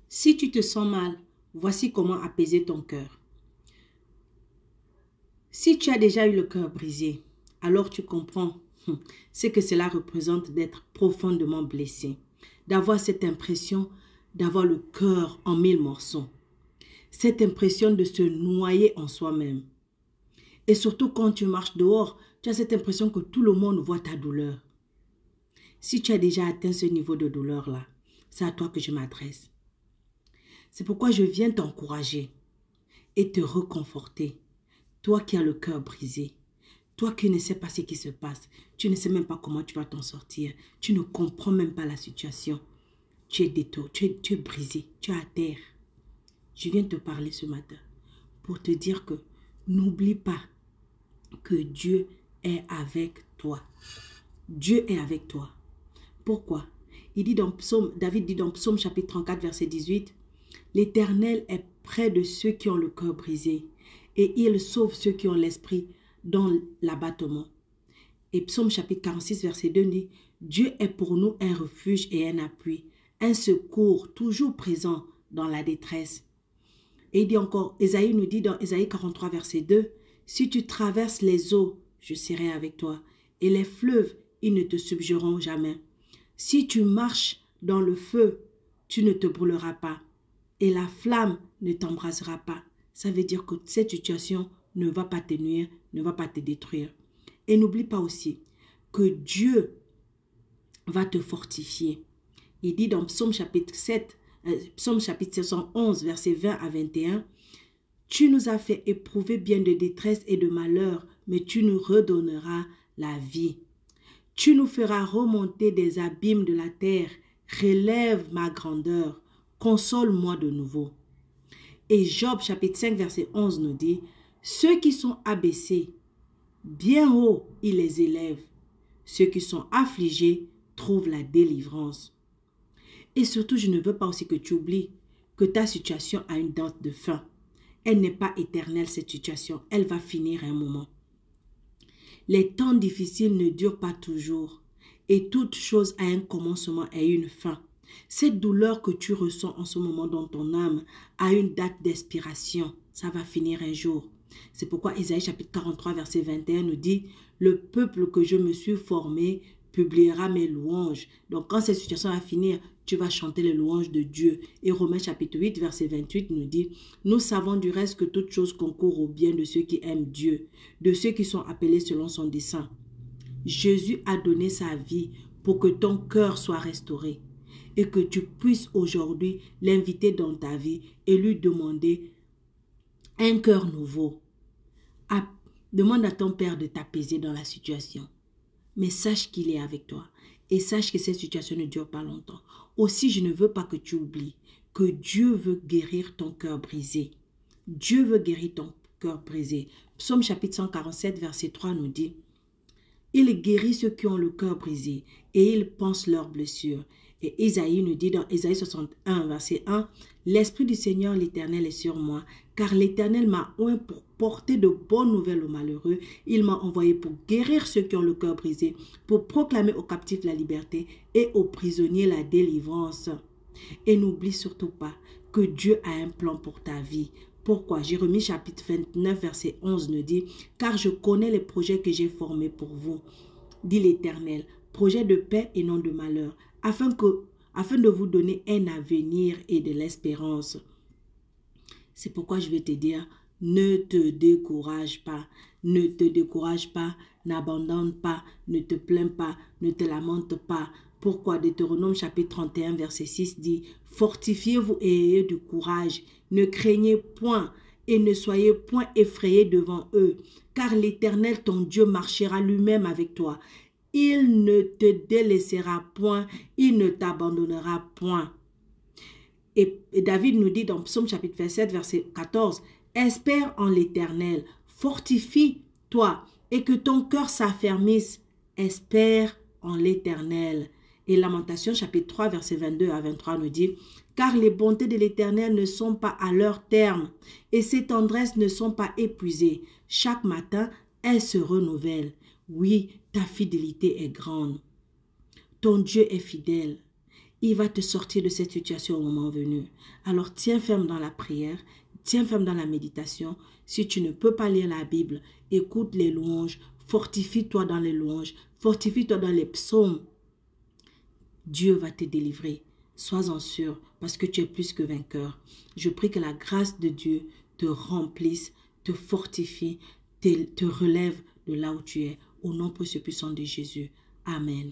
Si tu te sens mal, voici comment apaiser ton cœur. Si tu as déjà eu le cœur brisé, alors tu comprends ce que cela représente d'être profondément blessé, d'avoir cette impression d'avoir le cœur en 1000 morceaux, cette impression de se noyer en soi-même. Et surtout quand tu marches dehors, tu as cette impression que tout le monde voit ta douleur. Si tu as déjà atteint ce niveau de douleur-là, c'est à toi que je m'adresse. C'est pourquoi je viens t'encourager et te reconforter. Toi qui as le cœur brisé, toi qui ne sais pas ce qui se passe, tu ne sais même pas comment tu vas t'en sortir, tu ne comprends même pas la situation. Tu es détourné, tu es brisé, tu es à terre. Je viens te parler ce matin pour te dire que n'oublie pas que Dieu est avec toi. Dieu est avec toi. Pourquoi? David dit dans Psaume chapitre 34, verset 18, « L'Éternel est près de ceux qui ont le cœur brisé, et il sauve ceux qui ont l'esprit dans l'abattement. » Et Psaume chapitre 46, verset 2 dit, « Dieu est pour nous un refuge et un appui, un secours toujours présent dans la détresse. » Et il dit encore, Ésaïe nous dit dans Ésaïe 43, verset 2, « Si tu traverses les eaux, je serai avec toi, et les fleuves, ils ne te subjugeront jamais. Si tu marches dans le feu, tu ne te brûleras pas, et la flamme ne t'embrasera pas. » Ça veut dire que cette situation ne va pas te nuire, ne va pas te détruire. Et n'oublie pas aussi que Dieu va te fortifier. Il dit dans Psaume chapitre 711, versets 20 à 21, « Tu nous as fait éprouver bien de détresse et de malheur, mais tu nous redonneras la vie. Tu nous feras remonter des abîmes de la terre, relève ma grandeur, console-moi de nouveau. » Et Job chapitre 5 verset 11 nous dit, « Ceux qui sont abaissés, bien haut, il les élève. Ceux qui sont affligés trouvent la délivrance. » Et surtout, je ne veux pas aussi que tu oublies que ta situation a une date de fin. Elle n'est pas éternelle, cette situation. Elle va finir un moment. Les temps difficiles ne durent pas toujours. Et toute chose a un commencement et une fin. Cette douleur que tu ressens en ce moment dans ton âme a une date d'expiration. Ça va finir un jour. C'est pourquoi Ésaïe chapitre 43 verset 21 nous dit « Le peuple que je me suis formé publiera mes louanges. » Donc quand cette situation va finir, tu vas chanter les louanges de Dieu. Et Romains chapitre 8 verset 28 nous dit « Nous savons du reste que toute chose concourt au bien de ceux qui aiment Dieu, de ceux qui sont appelés selon son dessein. » Jésus a donné sa vie pour que ton cœur soit restauré et que tu puisses aujourd'hui l'inviter dans ta vie et lui demander un cœur nouveau. Demande à ton Père de t'apaiser dans la situation. Mais sache qu'il est avec toi et sache que cette situation ne dure pas longtemps. Aussi, je ne veux pas que tu oublies que Dieu veut guérir ton cœur brisé. Dieu veut guérir ton cœur brisé. Psaume chapitre 147, verset 3 nous dit « Il guérit ceux qui ont le cœur brisé et il pense leurs blessures. » Et Isaïe nous dit dans Isaïe 61, verset 1, « L'Esprit du Seigneur l'Éternel est sur moi, car l'Éternel m'a oint pour porter de bonnes nouvelles aux malheureux. Il m'a envoyé pour guérir ceux qui ont le cœur brisé, pour proclamer aux captifs la liberté et aux prisonniers la délivrance. » Et n'oublie surtout pas que Dieu a un plan pour ta vie. Pourquoi? Jérémie chapitre 29, verset 11 nous dit, « Car je connais les projets que j'ai formés pour vous, dit l'Éternel, projets de paix et non de malheur, afin de vous donner un avenir et de l'espérance. » C'est pourquoi je vais te dire, ne te décourage pas, ne te décourage pas, n'abandonne pas, ne te plains pas, ne te lamentes pas. Pourquoi? Deutéronome chapitre 31 verset 6 dit, « Fortifiez-vous et ayez du courage, ne craignez point et ne soyez point effrayés devant eux, car l'Éternel ton Dieu marchera lui-même avec toi. Il ne te délaissera point, il ne t'abandonnera point. » Et David nous dit dans Psaume chapitre 27, verset 14, « Espère en l'Éternel, fortifie-toi et que ton cœur s'affermisse. Espère en l'Éternel. » Et Lamentation chapitre 3, verset 22 à 23 nous dit, « Car les bontés de l'Éternel ne sont pas à leur terme et ses tendresses ne sont pas épuisées. Chaque matin, elles se renouvellent. Oui, ta fidélité est grande. Ton Dieu est fidèle. il va te sortir de cette situation au moment venu. Alors tiens ferme dans la prière, tiens ferme dans la méditation. Si tu ne peux pas lire la Bible, écoute les louanges, fortifie-toi dans les louanges, fortifie-toi dans les psaumes. Dieu va te délivrer. Sois-en sûr, parce que tu es plus que vainqueur. Je prie que la grâce de Dieu te remplisse, te fortifie, te relève de là où tu es. Au nom précieux puissant de Jésus. Amen.